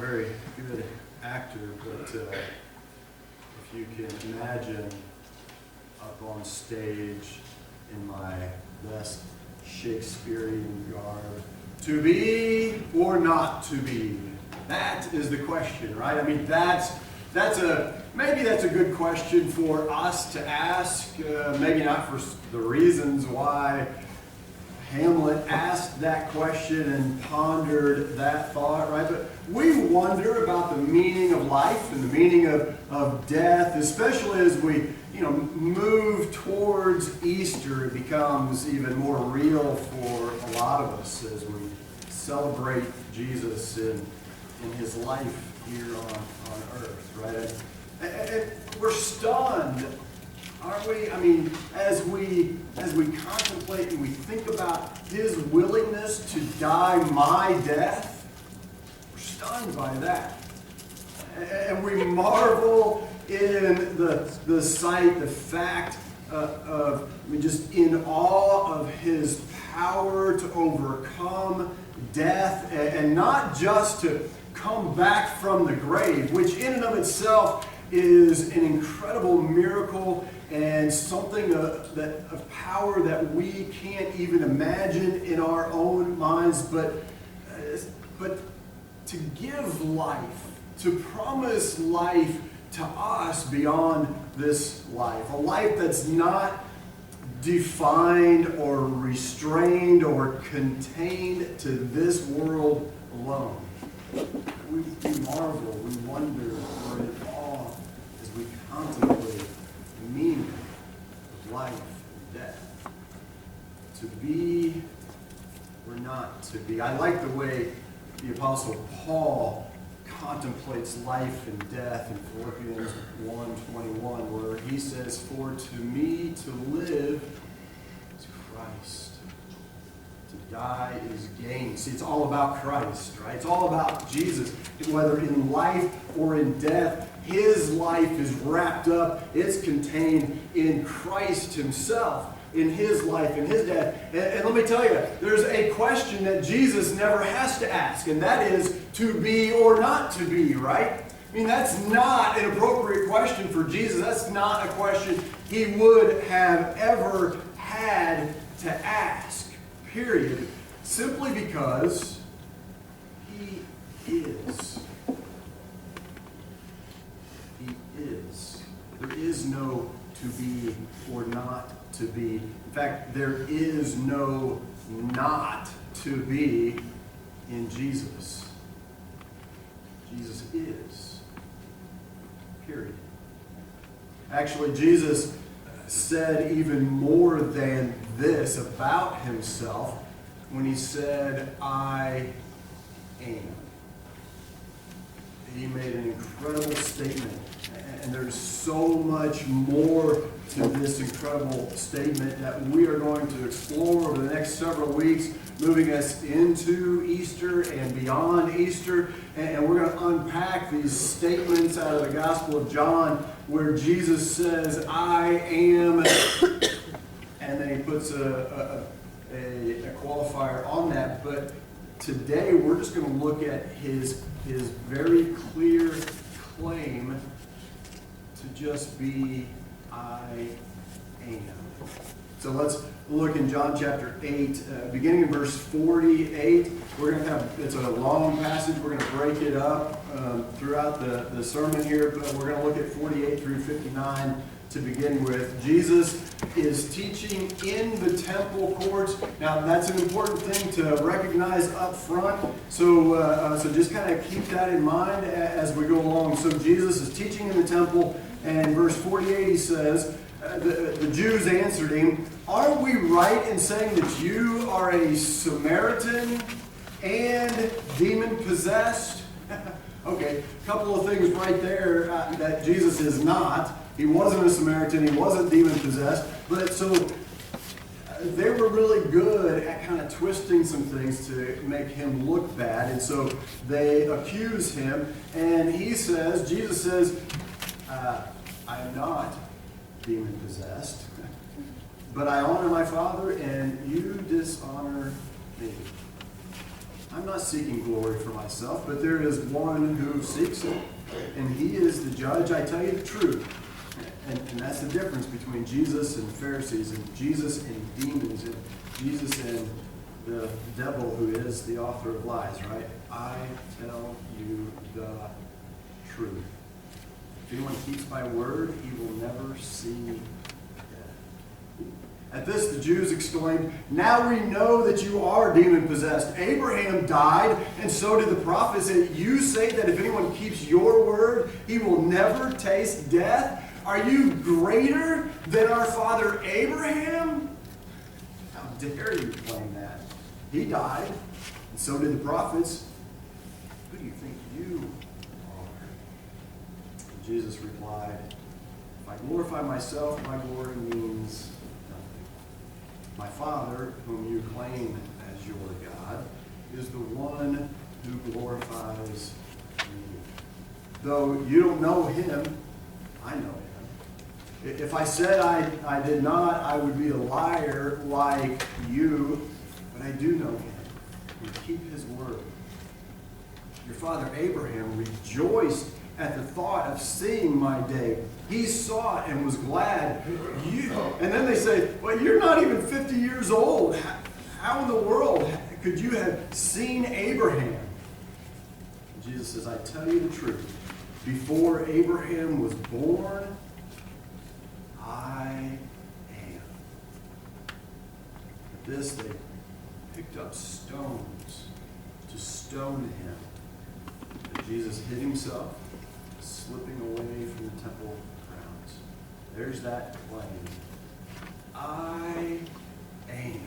very good actor, but if you can imagine up on stage in my best Shakespearean garb, to be or not to be? That is the question, right? I mean, maybe that's a good question for us to ask. Maybe not for the reasons why Hamlet asked that question and pondered that thought, right? But we wonder about the meaning of life and the meaning of death, especially as we move towards Easter. It becomes even more real for a lot of us as we celebrate Jesus in his life here on earth, right? And we're stunned, aren't we? I mean, as we contemplate and we think about his willingness to die my death, we're stunned by that. And we marvel in the sight, the fact just in awe of his power to overcome death, and not just to come back from the grave, which in and of itself is an incredible miracle and something of power that we can't even imagine in our own minds, but to give life, to promise life to us beyond this life, a life that's not defined or restrained or contained to this world alone. We marvel, we wonder, we're in awe as we contemplate the meaning of life and death. To be or not to be. I like the way the Apostle Paul contemplates life and death in Philippians 1:21, where he says, "For to me to live is Christ. To die is gain." See, it's all about Christ, right? It's all about Jesus. Whether in life or in death, his life is wrapped up. It's contained in Christ himself, in his life, in his death. And let me tell you, there's a question that Jesus never has to ask, and that is to be or not to be, right? I mean, that's not an appropriate question for Jesus. That's not a question he would have ever had to ask, period. Simply because he is. He is. There is no to be or not to be. In fact, there is no not to be in Jesus. Jesus is. Period. Actually, Jesus said even more than this about himself when he said, "I am." He made an incredible statement. And there's so much more to this incredible statement that we are going to explore over the next several weeks, moving us into Easter and beyond Easter. And we're going to unpack these statements out of the Gospel of John where Jesus says, "I am," and then he puts a qualifier on that. But today we're just going to look at his very clear claim to just be "I am." So let's look in John chapter 8, beginning in verse 48. We're going to it's a long passage. We're going to break it up throughout the sermon here, but we're going to look at 48 through 59 to begin with. Jesus is teaching in the temple courts. Now, that's an important thing to recognize up front. So just kind of keep that in mind as we go along. So Jesus is teaching in the temple, and verse 48 he says, the Jews answered him, "Aren't we right in saying that you are a Samaritan and demon-possessed?" Okay, a couple of things right there that Jesus is not. He wasn't a Samaritan. He wasn't demon-possessed. But so they were really good at kind of twisting some things to make him look bad. And so they accuse him. And Jesus says, "I am not demon-possessed, but I honor my Father and you dishonor me." I'm not seeking glory for myself, but there is one who seeks it, and he is the judge. I tell you the truth. And that's the difference between Jesus and Pharisees, and Jesus and demons, and Jesus and the devil, who is the author of lies, right? I tell you the truth. If anyone keeps my word, he will never see death. At this, the Jews exclaimed, "Now we know that you are demon-possessed. Abraham died, and so did the prophets, and you say that if anyone keeps your word, he will never taste death? Are you greater than our father Abraham?" How dare you claim that? He died, and so did the prophets. Who do you think you are? And Jesus replied, "If I glorify myself, my glory means nothing. My Father, whom you claim as your God, is the one who glorifies me. Though you don't know him, I know him. If I said I did not, I would be a liar like you, but I do know him and keep his word. Your father Abraham rejoiced at the thought of seeing my day. He saw it and was glad. And then they say, well, you're not even 50 years old. How in the world could you have seen Abraham? And Jesus says, I tell you the truth. Before Abraham was born, I am. At this, they picked up stones to stone him. But Jesus hid himself, slipping away from the temple grounds. There's that claim. I am.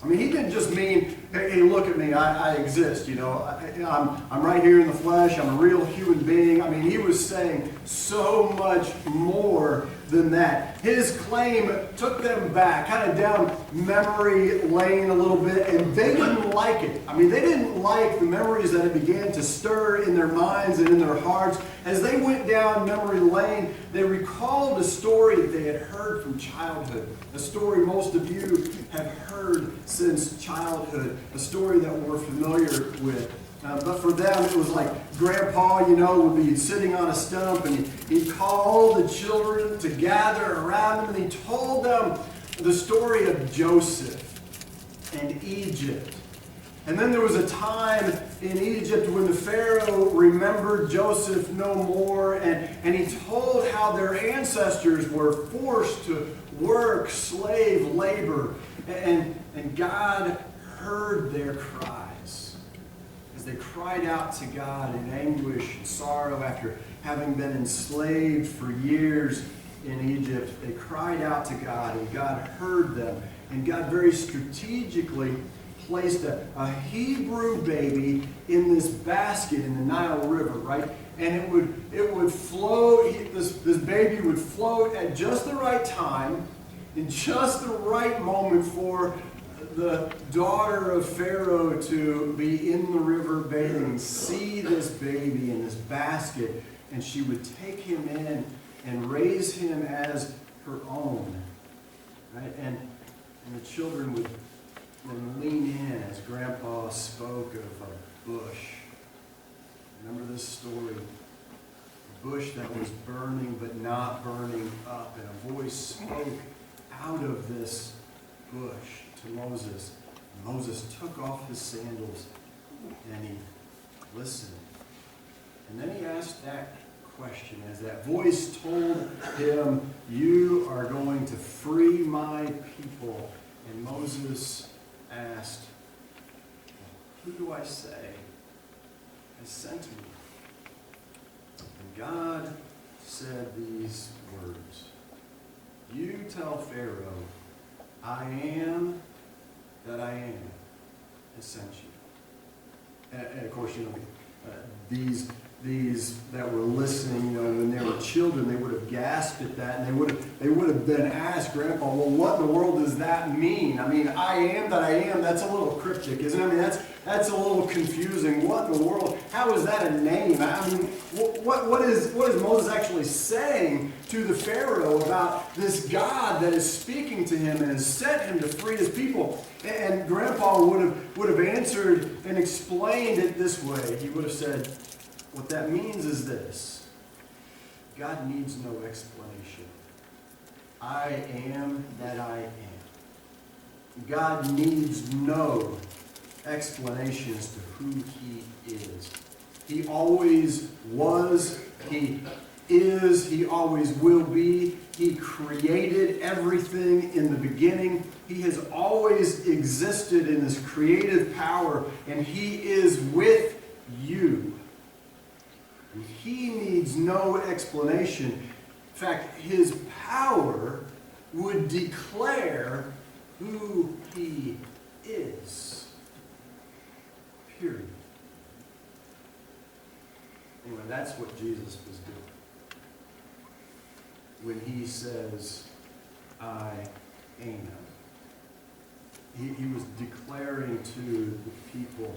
I mean, he didn't just mean, hey, look at me, I exist, you know. I'm right here in the flesh, I'm a real human being. I mean, he was saying so much more than that. His claim took them back, kind of down memory lane a little bit, and they didn't like it. I mean, they didn't like the memories that it began to stir in their minds and in their hearts. As they went down memory lane, they recalled a story that they had heard from childhood, a story most of you have heard since childhood, a story that we're familiar with. But for them, it was like Grandpa, you know, would be sitting on a stump, and he'd call the children to gather around him, and he told them the story of Joseph and Egypt. And then there was a time in Egypt when the Pharaoh remembered Joseph no more, and he told how their ancestors were forced to work slave labor, and God heard their cries. They cried out to God in anguish and sorrow after having been enslaved for years in Egypt. They cried out to God, and God heard them. And God very strategically placed a Hebrew baby in this basket in the Nile River, right? And it would float, this baby would float at just the right time, in just the right moment for the daughter of Pharaoh to be in the river bathing, see this baby in this basket, and she would take him in and raise him as her own. Right? And the children would lean in as Grandpa spoke of a bush. Remember this story? A bush that was burning but not burning up, and a voice spoke out of this bush to Moses. Moses took off his sandals and he listened. And then he asked that question as that voice told him, you are going to free my people. And Moses asked, who do I say has sent me? And God said these words, you tell Pharaoh, I am that I am has sent you. And of course, you know, these that were listening, you know, when they were children, they would have gasped at that, and they would have been asked, Grandpa, well, what in the world does that mean? I mean, I am that I am, that's a little cryptic, isn't it? I mean, that's a little confusing. What in the world? How is that a name? I mean, what is Moses actually saying to the Pharaoh about this God that is speaking to him and has sent him to free his people? And Grandpa would have answered and explained it this way. He would have said, what that means is this: God needs no explanation. I am that I am. God needs no explanation as to who He is. He always was, He is, He always will be. He created everything in the beginning. He has always existed in this creative power, and He is with you. And He needs no explanation. In fact, His power would declare who He is. Period. Anyway, that's what Jesus was doing when He says, I am. He was declaring to the people,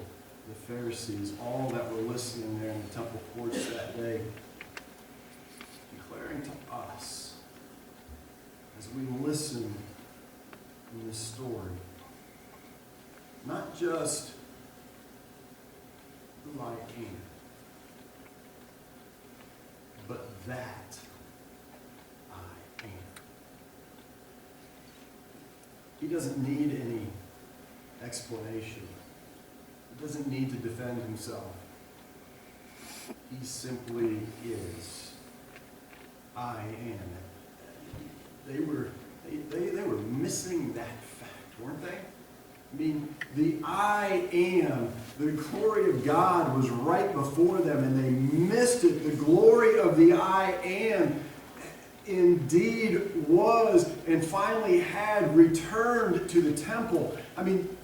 the Pharisees, all that were listening there in the temple courts that day, declaring to us, as we listen in this story, not just who I am, but that I am. He doesn't need any explanation. He doesn't need to defend Himself. He simply is. I am. They were missing that fact, weren't they? I mean, the I am, the glory of God was right before them, and they missed it. The glory of the I am indeed was and finally had returned to the temple. I mean,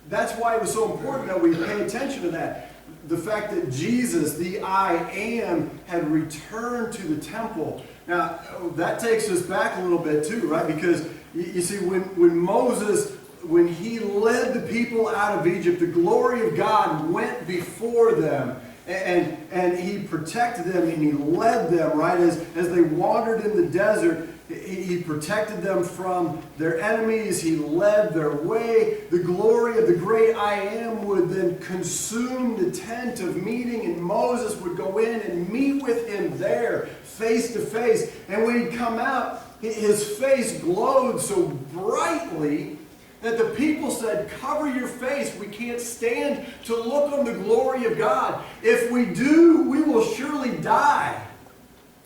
that's why it was so important that we pay attention to that. The fact that Jesus, the I am, had returned to the temple. Now, that takes us back a little bit too, right? Because you see, when Moses, when he led the people out of Egypt, the glory of God went before them, and He protected them, and He led them, right? As they wandered in the desert, He protected them from their enemies. He led their way. The glory of the great I Am would then consume the tent of meeting, and Moses would go in and meet with Him there, face to face. And when He'd come out, His face glowed so brightly that the people said, cover your face. We can't stand to look on the glory of God. If we do, we will surely die.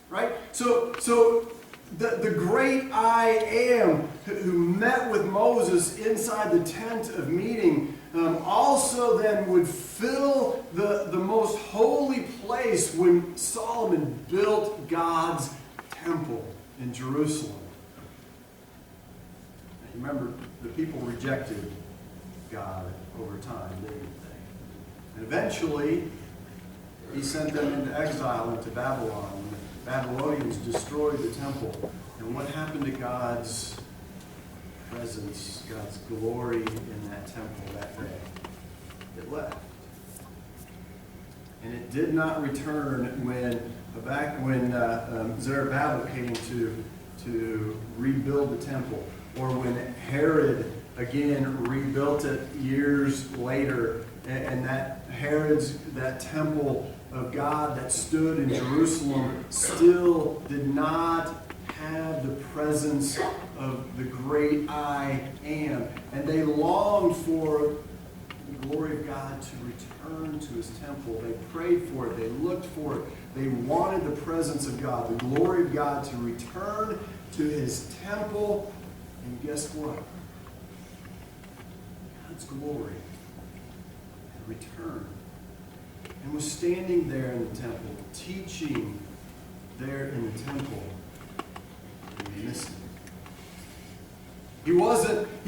Right? So the great I Am who met with Moses inside the tent of meeting also then would fill the most holy place when Solomon built God's temple in Jerusalem. Remember, the people rejected God over time, didn't they? And eventually, He sent them into exile into Babylon. The Babylonians destroyed the temple. And what happened to God's presence, God's glory in that temple that day? It left. And it did not return when Zerubbabel came to rebuild the temple, or when Herod again rebuilt it years later, and that temple of God that stood in Jerusalem still did not have the presence of the great I Am. And they longed for the glory of God to return to His temple. They prayed for it. They looked for it. They wanted the presence of God, the glory of God to return to His temple. And guess what? God's glory had returned and was standing there in the temple, teaching there in the temple. And he missed it. He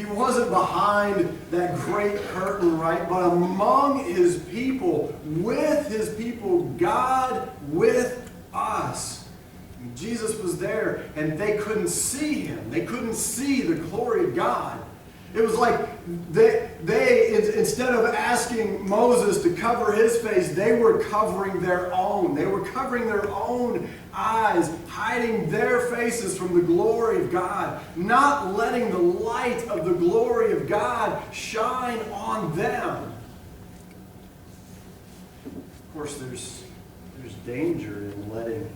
wasn't behind that great curtain, right? But among His people, with His people, God with us. Jesus was there, and they couldn't see Him. They couldn't see the glory of God. It was like instead instead of asking Moses to cover his face, they were covering their own. They were covering their own eyes, hiding their faces from the glory of God, not letting the light of the glory of God shine on them. Of course, there's danger in letting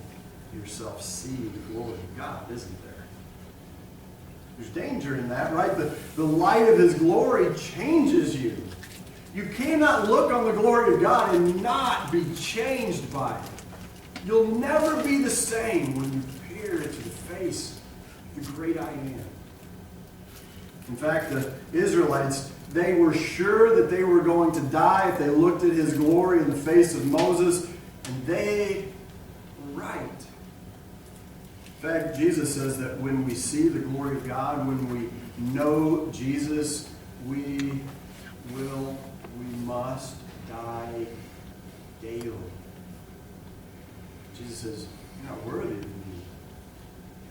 yourself see the glory of God, isn't there? There's danger in that, right? The light of His glory changes you. You cannot look on the glory of God and not be changed by it. You'll never be the same when you peer into the face of the great I am. In fact, the Israelites, they were sure that they were going to die if they looked at His glory in the face of Moses, and they were right. In fact, Jesus says that when we see the glory of God, when we know Jesus, we must die daily. Jesus says, you're not worthy of me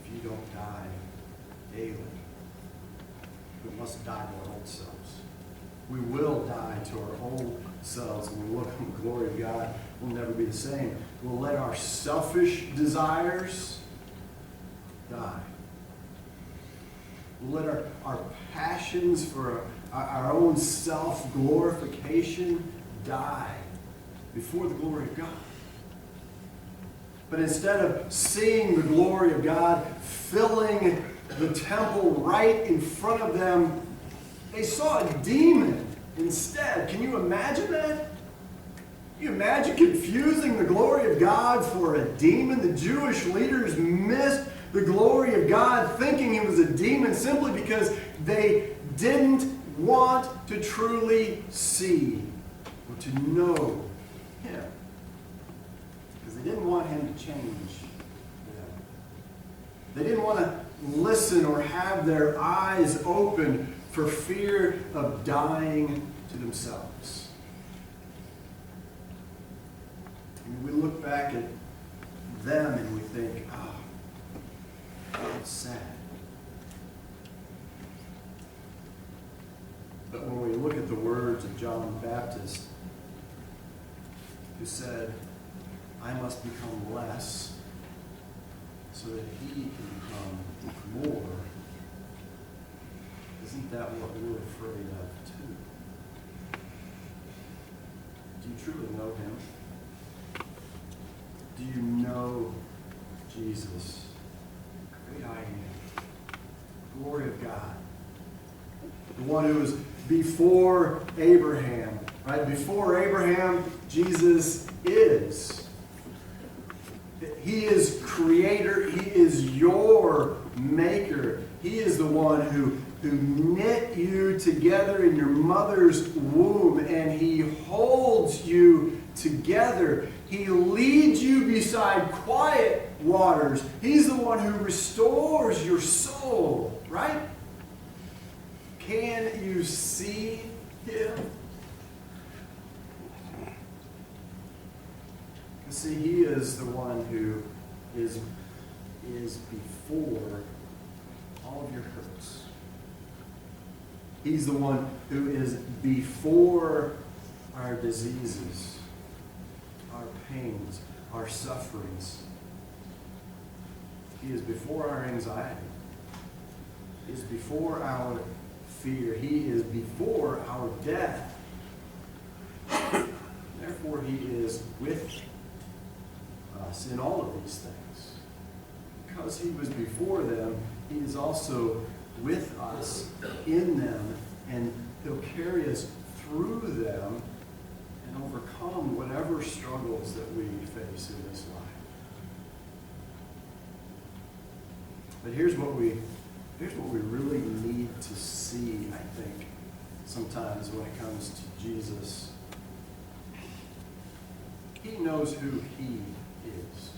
if you don't die daily. We must die to our old selves. We will die to our old selves. When we look on the glory of God, we'll never be the same. We'll let our selfish desires die. We'll let our passions for our own self-glorification die before the glory of God. But instead of seeing the glory of God filling the temple right in front of them, they saw a demon instead. Can you imagine that? Can you imagine confusing the glory of God for a demon? The Jewish leaders missed the glory of God thinking it was a demon simply because they didn't want to truly see or to know Him. Because they didn't want Him to change them. They didn't want to listen or have their eyes open for fear of dying to themselves. And we look back at them and we think, oh, that's sad. But when we look at the words of John the Baptist, who said, I must become less so that He can become more, isn't that what we're afraid of too? Do you truly know Him? Do you know Jesus? Great I am. Glory of God. The one who was before Abraham. Right? Before Abraham, Jesus is. He is creator. He is your maker. He is the one who knit you together in your mother's womb, and He holds you together. He leads you beside quiet waters. He's the one who restores your soul, right? Can you see Him? See, He is the one who is before all of your hurts. He's the one who is before our diseases, our pains, our sufferings. He is before our anxiety. He is before our fear. He is before our death. Therefore, He is with us in all of these things. Because He was before them, He is also with us in them, and He'll carry us through them and overcome whatever struggles that we face in this life. But here's what we really need to see, I think, sometimes when it comes to Jesus. He knows who He is.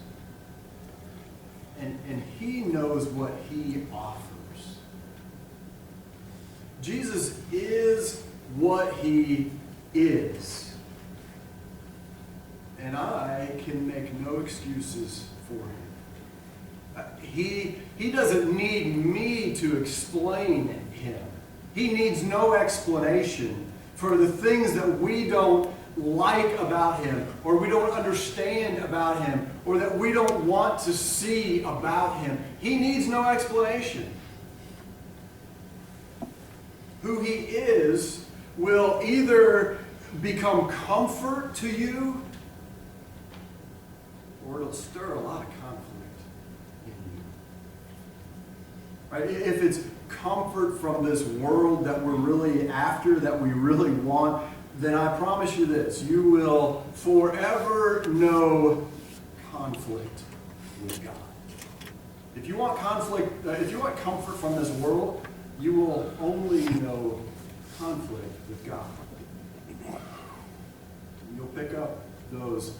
And He knows what He offers. Jesus is what He is. And I can make no excuses for Him. He doesn't need me to explain Him. He needs no explanation for the things that we don't like about him, or we don't understand about him, or that we don't want to see about him. He needs no explanation. Who he is will either become comfort to you, or it'll stir a lot of conflict in you. Right? If it's comfort from this world that we're really after, that we really want, then I promise you this: you will forever know conflict with God. If you want conflict, if you want comfort from this world, you will only know conflict with God. You'll pick up those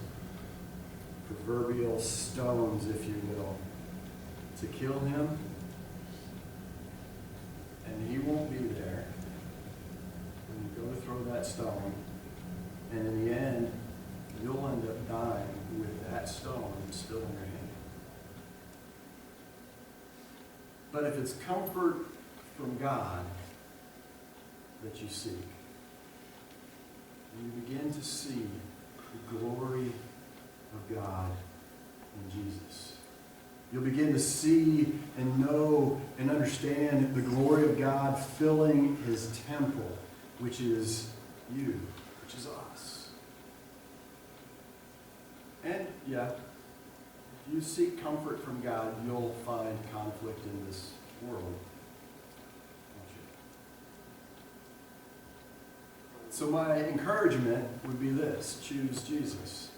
proverbial stones, if you will, to kill him, and he won't be there when you go to throw that stone, and in the end, you'll end up dying with that stone still in your hand. But if it's comfort from God that you seek, and you begin to see the glory of God in Jesus, you'll begin to see and know and understand the glory of God filling his temple, which is you, which is us. And yeah, if you seek comfort from God, you'll find conflict in this world, won't you? So my encouragement would be this: choose Jesus.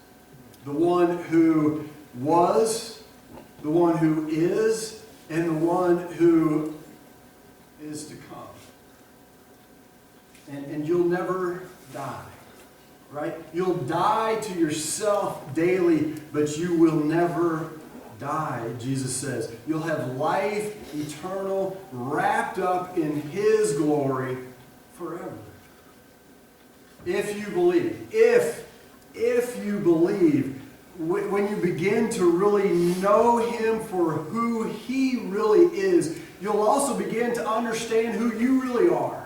The one who was, the one who is, and the one who is to come. And you'll never die, right? You'll die to yourself daily, but you will never die, Jesus says. You'll have life eternal, wrapped up in his glory forever. If you believe, if you believe, when you begin to really know him for who he really is, you'll also begin to understand who you really are.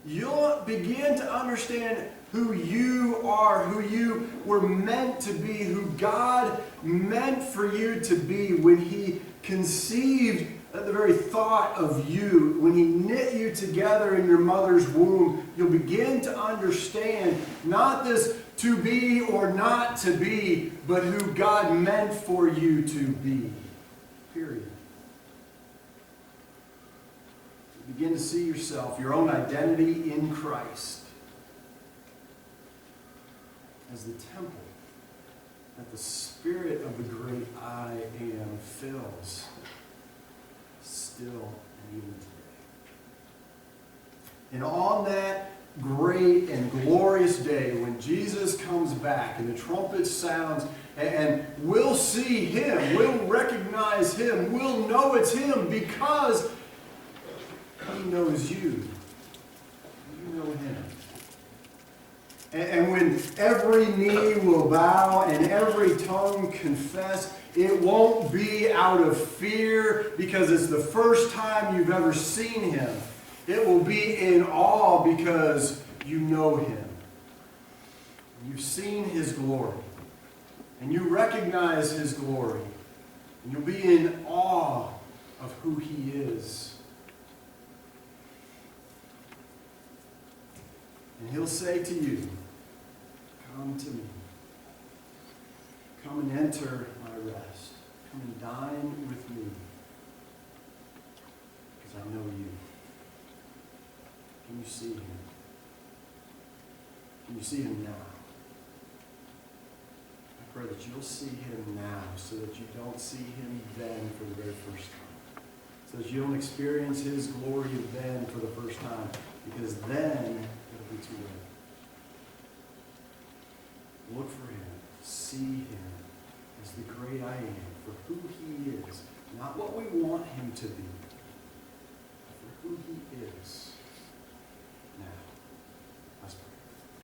You'll begin to understand who you are, who you were meant to be, who God meant for you to be when he conceived the very thought of you, when he knit you together in your mother's womb. You'll begin to understand not this to be or not to be, but who God meant for you to be. Period. You begin to see yourself, your own identity in Christ, as the temple that the Spirit of the great I Am fills still and even today. And on that great and glorious day when Jesus comes back and the trumpet sounds and we'll see him, we'll recognize him, we'll know it's him because he knows you. You know him. And when every knee will bow and every tongue confess, it won't be out of fear because it's the first time you've ever seen him. It will be in awe because you know him. You've seen his glory. And you recognize his glory. And you'll be in awe of who he is. And he'll say to you, come to me. Come and enter my rest. Come and dine with me. Because I know you. Can you see him? Can you see him now? I pray that you'll see him now so that you don't see him then for the very first time. So that you don't experience his glory then for the first time. Because then it'll be too late. Look for him. See him as the great I Am for who he is. Not what we want him to be, but for who he is.